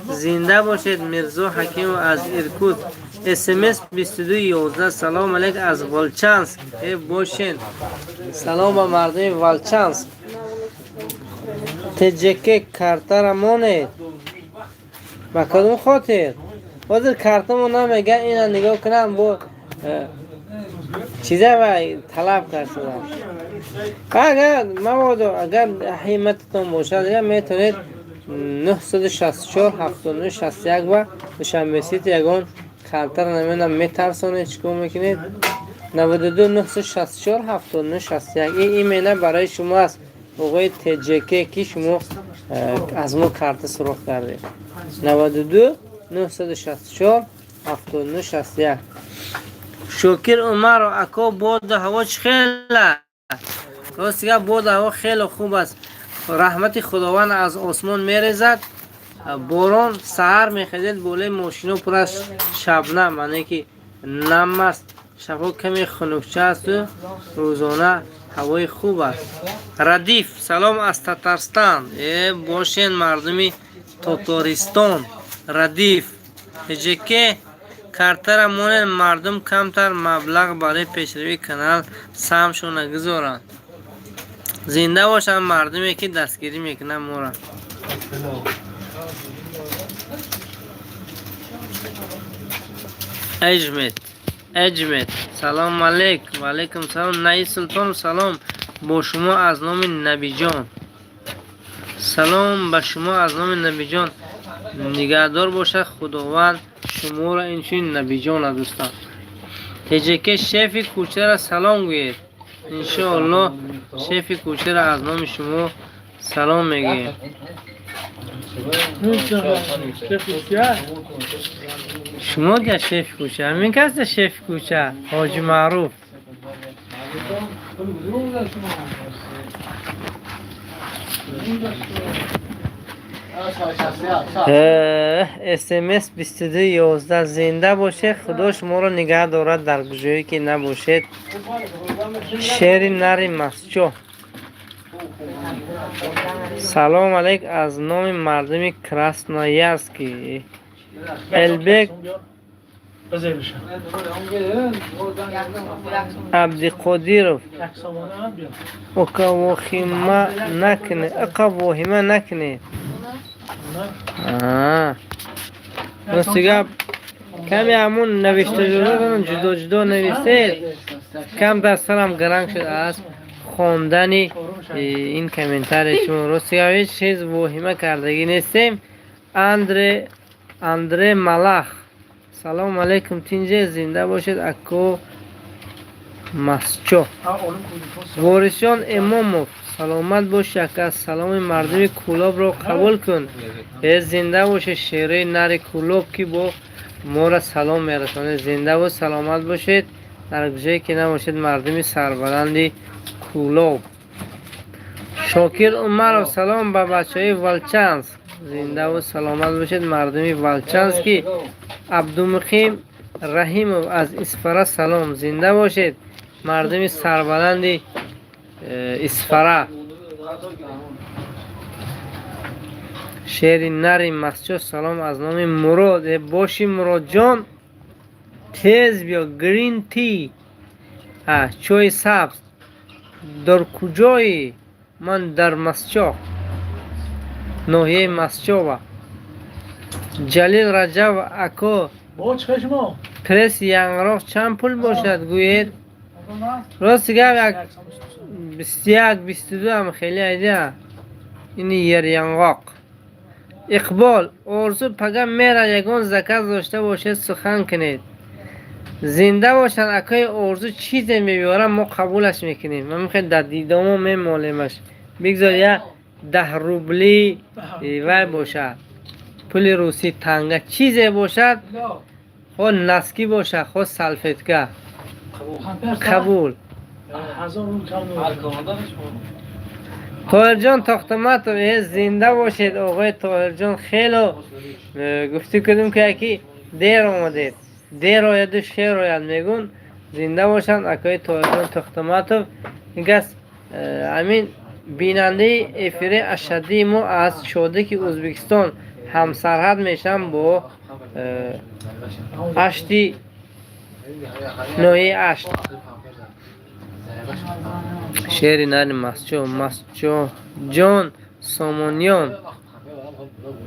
زنده باشید. میرزا حکیم از ایرکوتسک SMS 2211 سلام علیک از والچانسک باشین. سلام به مردم والچانسک. تجکه کارتر مانید با کدوم خاطر بازر کارتمو نمیگه اینا نگاه کنم با چیزا و طلب کرده اگر مواد اگر حیمتتون باشد یا میتونید 964 79 61 و دوشنبه سیت یگان کارتر نمیدونم میترسونید چیکار میکنید 92 964 79 61 این ایمیل برای شما است. موقع تجکه که شما از ما کارت سراغ کردید 92 964 79 61. شکر عمر و اکا بود هوا خیلی راست که بود هوا خیلی خوب است. رحمت خداوند از آسمان میریزد. باران سحر میخزید بالای ماشینا پر از شبنم معنی که نم است. شبا کمی خنکچه است و روزانه هوای خوب است. ردیف سلام از تاتارستان باشین مردمی تاتارستان. ردیف که کارتر مون مردم کمتر مبلغ برای پیشروی کانال سهمشون نگذارند. زنده باشن مردمی که دستگیری میکنن مورا. اجمت سلام علیک و علیکم سلام. نئی سلطان سلام با شما از نام نبی جان. سلام به شما از نام نبی جان. نگهدار باشه خداوند شما را. اینچین نبی جان دوستان. تجکه شیف کوچه را سلام گوید. انشاءالله شیف کوچه را از نام شما سلام میگیم. شما که شیف کوچه همین کس شیف کوچه حاجی معروف. SMS 2211 زنده باشه خدا شما رو نگه دارد در کجایی که نباشید. شعر نری مسچو. سلام علیک از نام مردم کراسنایرسکی البک عبدالقادیرов اقواهیمه نکنه. راستی کمی همون نوشته جدا جدا نوشته کم در سرم گرنگ شده است خواندن این کامنتار شما. راستی هیچ چیز وهمه کردگی نیستیم. اندره ملخ سلام علیکم تینجه زنده باشید اکو مسچو. وارشان اماموف سلامت باش یک از سلام مردم کولاب را قبول کن. زنده باشه شیره نر کولاب که با ما را سلام میرسانه. زنده و سلامت باشید در کجایی که نباشید مردم سربلندی کولاب. شاکر عمر سلام به بچه های ولچانس. زنده و سلامت باشید مردم ولچانس که عبدالمقیم رحیم از اسفره سلام. زنده باشید مردم سربلندی اسفره. شعر نری مسجد سلام از نام مراد. باشی مراد جان تیز بیا گرین تی چای سبز در کجایی؟ من در مسجد ناحیه مسجد. جلیل رجب اکو پرس ینگراف چند پول باشد گوید؟ راست گفت 21 22 هم خیلی ایده. این ینگاق. اقبال آرزو پگم میره یگان زکات داشته باشید سخن کنید. زنده باشن اکای آرزو چیزی میبیارم ما قبولش میکنیم. من میخوام در دیدامو میمالیمش. بگذار یه 10 روبلی وای باشه پول روسی تنگه چیزی باشد خود نسکی باشه خود سلفتگه قبول. طاهر جان تختمت زنده باشید آقای طاهر جان. خیلی گفتی کدوم که یکی دیر آمدید دیر آید و شیر آید میگون. زنده باشند اکای طاهر جان تختمت. اینکه همین بیننده افیره اشدی ما از شده که ازبکستان همسرحد میشن با اشتی نوعی اشت. شعر نری مسچو جان سامانیان.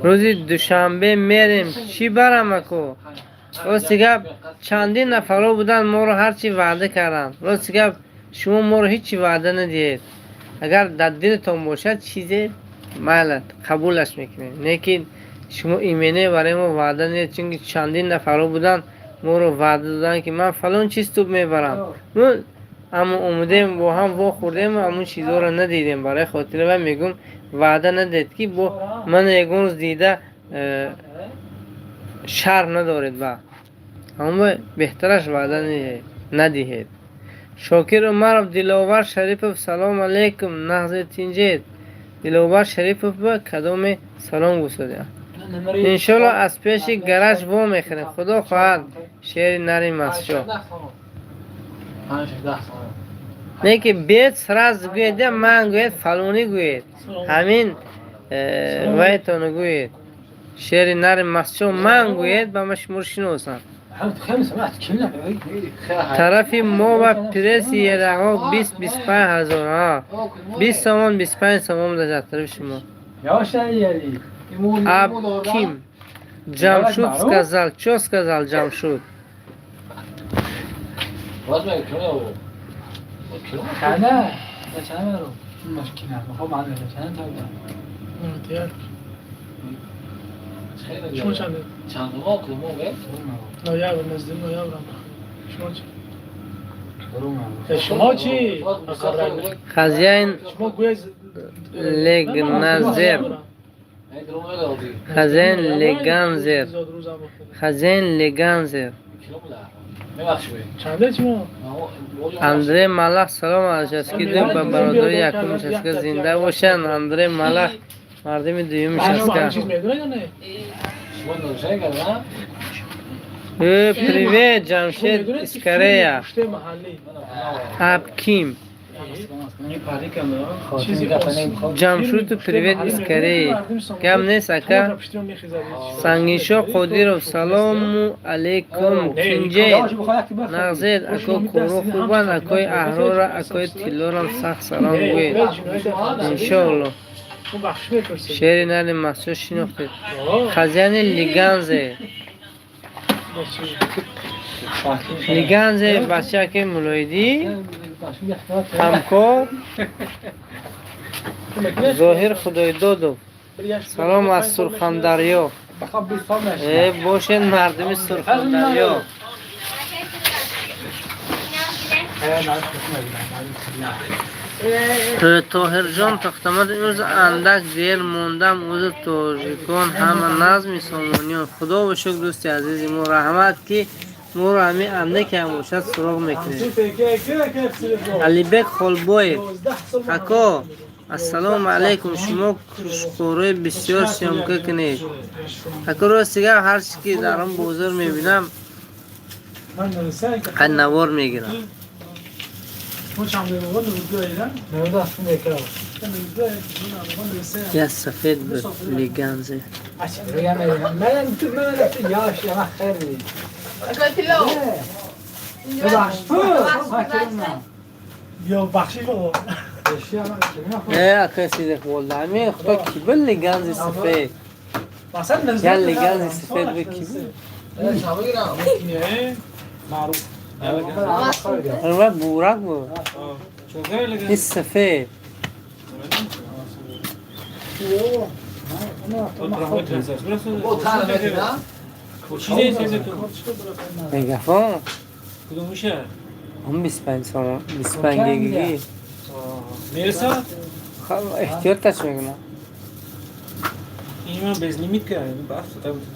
روزی دوشنبه میریم چی برم اکو؟ راستی گفت چندین نفرها بودن ما رو هرچی وعده کردن. راستی گفت شما ما رو هیچی وعده ندید. اگر در دلتون باشد چیزی مالت قبولش میکنیم. لیکن شما ایمنه برای ما وعده ندید چون چندین نفرها بودن ما رو وعده دادن که من فلان چیز تو میبرم. اما اومدیم با هم وا خوردیم همون چیزها رو ندیدیم. برای خاطر من میگم وعده ندید که با من یکون روز دیده شر ندارید با اما بهترش وعده ندهید. شاکر عمر دلاور شریف سلام علیکم نهضه تینجید. دلاور شریف با کدام سلام گوسده. انشالله از پیش گرش با میخریم خدا خواهد. شعر نری مسجد نه که بیت سراز گوید من گوید فلونی گوید همین وایتون گوید. شعر نری مسجد من گوید با مشمور شنوسم. طرفی ما و پرس یه رقا 20-25 هزار 20 سامان 25 سامان در طرف شما. اب کیم جمشود сказал چو сказал جمشود باز میگه کیلو کیلو کنه چند رو مشکل خب من چند تا نمیتیار خیلی شما چنده؟ چند ما کدوم به نویابر نزدیک نویابر شما چی؟ شما چی؟ خزین شما گویا لگنزر خزین لگنزر خزین لگنزر چنده چی ما؟ اندره ملخ سلام علیکم که با برادر یکم که زنده باشن. اندره ملخ مردم دویم همه چیز شسکه. میدونه یا نه؟ پریویت جمشید اسکریا پشت محلی اب کیم جمشید پریویت اسکری کم نیست اکا سنگیشو قدیر سلام علیکم کنجه نغزید اکو کورو خوبان اکوی احرار اکوی تیلورم سخت سلام گوید انشاءالله اون بخش میپرسید شعری نریم محصول شنوختید خزیان لیگانزه لیگانزه بچه که ملویدی همکار ظاهر خدای دادو سلام از سرخندریا باشین مردم سرخندریا طاهر جان تختمت امروز اندک دیر موندم اوز تاجیکان همه نظم سامانیان خدا و شکر دوستی عزیزی ما رحمت که ما رو همه اندک هم باشد سراغ میکنید علی بک خالبای حکا السلام علیکم شما کشکوره بسیار سیامکه کنید حکا رو سیگه هر چی که درم بازار میبینم قد نوار میگیرم ما چند موقع نوزده ایران نمیده اصلا میکنم یه سفید بود لیگانزه بگم من تو من یاش یا خیلی Continua. ببخش یا بخشی رو اکا سیده خولده همین خدا کی بل لیگانزه سفید مثلا یا لیگانزه سفید بود کی بود نه معروف اون بورک بود این سفید میگفون کدومشه؟ هم 25 سال 25 گیگی میرسه؟ خب احتیاط تش میکنم این من بیز لیمیت کردم بحث بود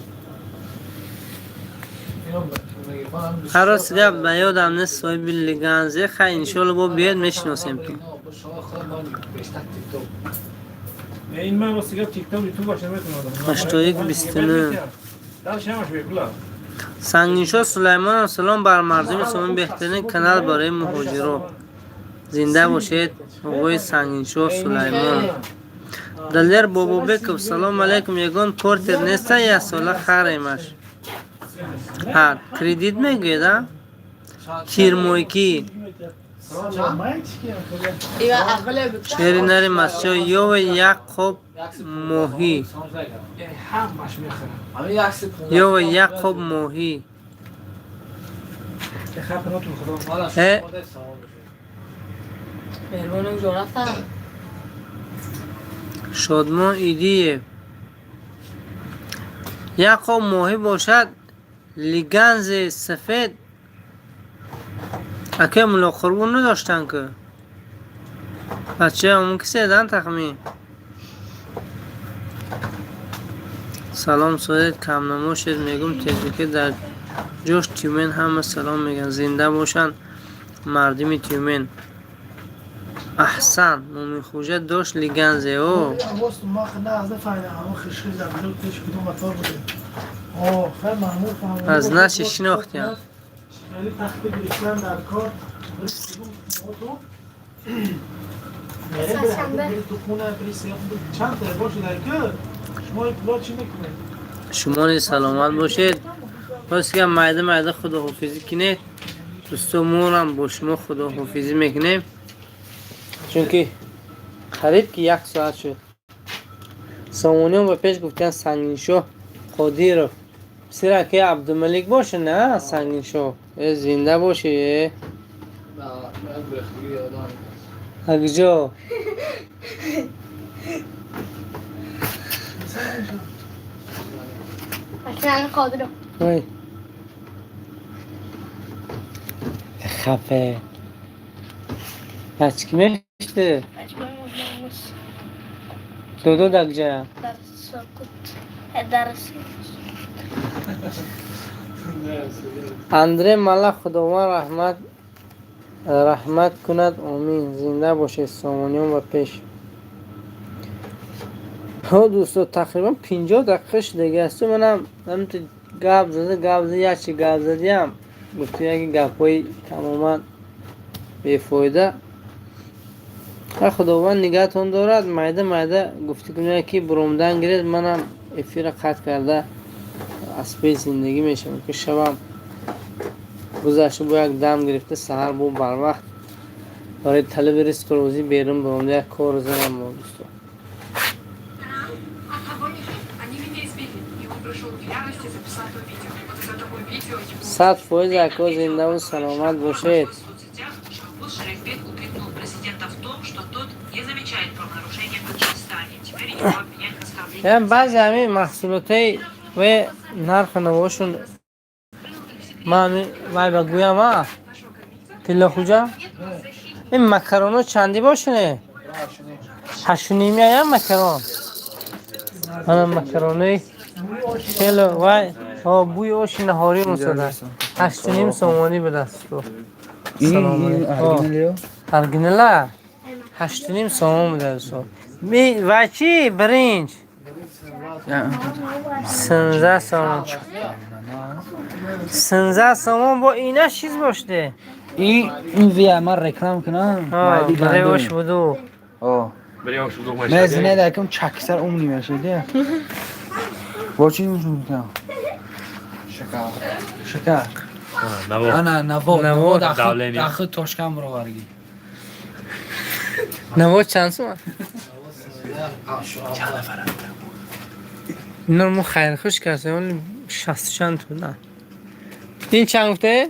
هر راست گفت به یادم نیست صاحب لیگانزه خیلی انشالله با بیاد میشناسیم تو این من واسه گفت تیک تاک یوتیوب باشه میتونم 81 29 داش نماش بگلا سنگینشاه سلیمان سلام بر مردم سامان بهترین کانال برای مهاجران زنده باشید آقای سنگینشاه سلیمان دلیر بابا بکب سلام علیکم یگان پورتر نیست یا ساله خریمش ها کردیت میگوید ها کیرمویکی Iba a colegio. شعری نری مسچه یا یک خوب ماهی یا یک خوب ماهی Hermano, Jonathan. شادمان ایدیه یک خوب ماهی باشد لیگانز سفید اکه ملاقربون نداشتن که بچه همون کسی دن تخمین سلام سوید کم نمو شد میگم تجربه در جوش تیومن همه سلام میگن زنده باشن مردم تیومن احسن مومن خوجه داشت لیگنزه او از نشی شناختیم شما سلامت باشید بس که مایده خداحافظی کنید دوستمون هم با شما خداحافظی میکنیم چون که خرید که 1 ساعت شد سامونی هم به پیش گفتن سنگینشاه قادر سیره که عبدالملک باشه نه سنگینشاه زنده باشه بخوری یادم اگجو عشان قادرة وای خفه بچکی میشته دو دگجه درس كنت درس اندره ملک خداوند رحمت کند آمین. زنده باشه سامانیان و پیش. ها دوستو تقریبا 50 دقیقه دیگه است. منم همینطور گپ زده یک چی گپ زدیم گفتی اگه گپای تماما بیفایده. خداوند نگهتون دارد. مایده گفتی کنه که برومدن گرید منم افیر قطع کرده از پی زندگی میشم که شبم گذشته با یک دم گرفته سهر بو بر وقت برای طلب ریسک روزی بیرون برومده یک کار زنم ما دوستو. صد فایز اکا زنده و سلامت باشید. بعضی همین محصولات و نرخ نواشون من بگویم ها تلا خوجا این مکرونو چندی باشونه 8.5 هم مکرون من مکرونی خیلی وای بوی آش نهاری مساده 8.5 سومانی به دست تو این ارگینلا 8.5 سومانی به دست تو و چی برنج 16 سومون 16 سومون با اینه چیز باشده این وی امر رکلام کنم برای باش بودو بریم شو دوم مزنه دکم چکسر اون نیمشه ده با چی میشون کنم شکر انا نوو داخل توشکم رو ورگی نوو چند سومن اینا مو خیر خوش کرده ولی 60 چند تو نه این چند گفته؟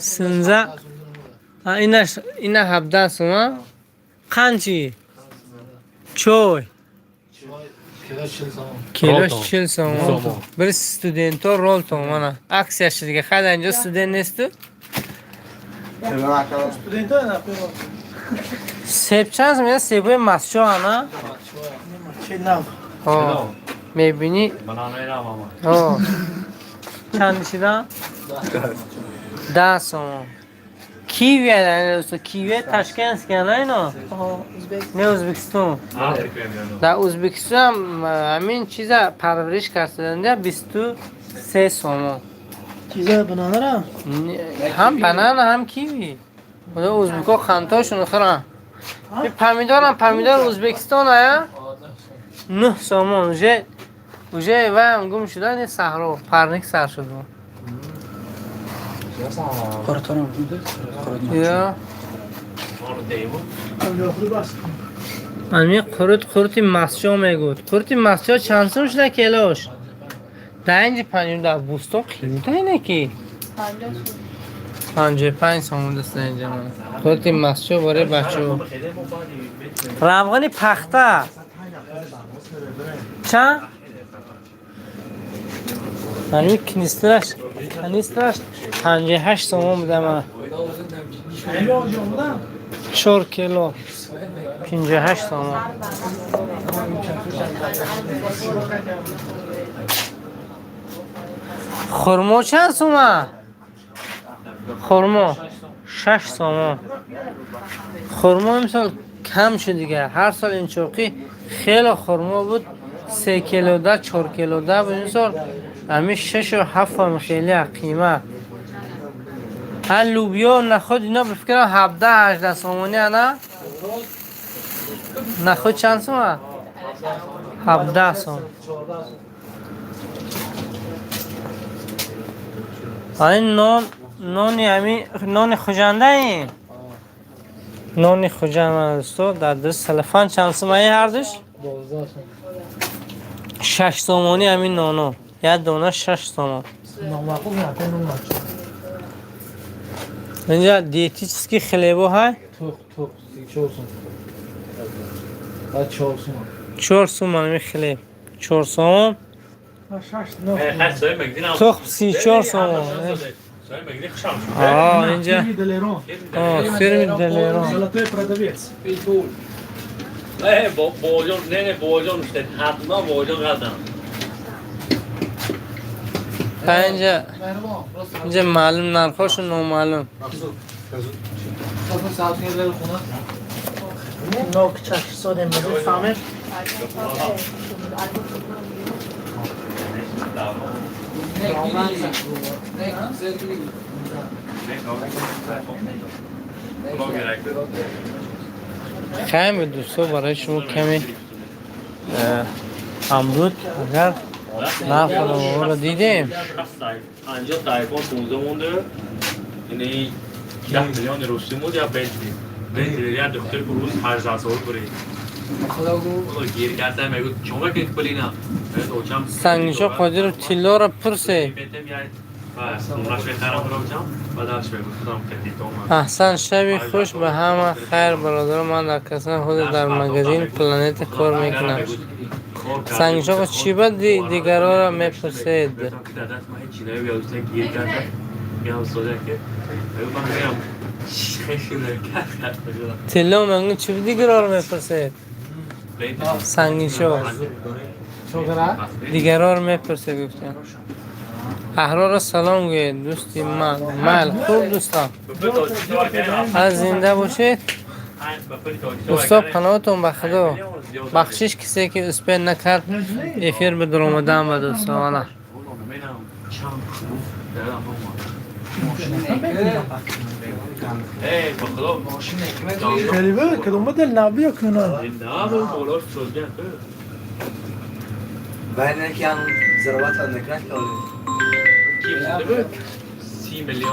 16 اینه 17 سومن قنچی؟ چوی؟ کیلوش 40 سومن برای استودنت ها رول تومنه عکسش دیگه خیلی اینجا استودنت نیست تو؟ استودنت ها نفیر سیب چند سومن سیبوی مسچو نه؟ چه نو میبینی؟ چند شدن؟ 10 سومن کیوی هست دوستو کیوی تشکیل است که نه اینا؟ نه ازبکستان در ازبکستان هم همین چیزا پرورش کرده 23 سومن چیزا بنانه را؟ هم بنانه هم کیوی ازبکا خنتاشون خورن پمیدار ازبکستان ها 9 سومن اوجه و هم گم شدن این صحرا پرنک سر شد قرطانم بوده یا امی قرط مسجا میگود قرط مسجا چند سوم شده کیلوش؟ 5 در بوستو خیلی اینه کی 55 سوم دسته اینجا من قرط مسجا برای بچه روغن پخته چند؟ هنوی کنیسترش 58 سوم بوده من 4 کیلو 58 سوم خورما چند سومه؟ خورما 6 سوم خورما امسال کم شد دیگه هر سال این چوقی خیلی خورما بود 3 کیلو ده 4 کیلو ده بود این سال همین 6 و 7 هم خیلی قیمه هر لوبیا نخود اینا بفکرم 17-18 سومانی نه؟ نخود چند سومه؟ 17 سوم این نانی همین نان خوجنده این نانی خوجنده من دوستو در درست تلفن چند سومه هر دوش؟ 6 سومانی همین نانو یک دونه 6 سومن اینجا دیتی چیز که خلیبو های توق 34 سوم. بعد 4 سوم. 4 سوم می خلیب 4 سوم هر سوی مگدین هم تخم 34 سوم سوی مگدین خوشم اینجا دلیران فیرم دلیران زلاتای پردویц پیتبول. نه باجان نه باجان شده حتما باجان قدم اینجا مهربان. راست. اینجا معلوم نرخوش و نامعلوم خب ساعت میاد خونه. نوک چش ساده میده فهمید خیلی دوستو برای شما کمی امرود اگر نرخ رو دیدیم اینجا تایفون 15 مونده یعنی 10 میلیون روشی مود یا بنتلی یا دکتر کروز 18 سال برید خدا گو. خدا گیر کرده میگو چون که کلی نه اوچم سنگشو قادر تیلا را پرسه بیتم یا اوناش بهترم بروچم بعدش بگو خودم کردی تو احسن شبی خوش به همه خیر برادر من در کسان خود در مگزین پلانت کار میکنم سنگشو چی بود دیگرها را میپرسید تیلا منگو چی بود دیگرها را میپرسید سنگشو شوگره. دیگرها را میپرسید گفتم احرار را سلام گوید دوستی من خوب دوستان از زنده باشید دوستا قناتون به خدا بخشش کسی که اسپین نکرد افیر به در اومدن به دوستان خیلی به کدوم مدل نبی کنن Bijna که هم ضربات ها نکنه 30 میلیون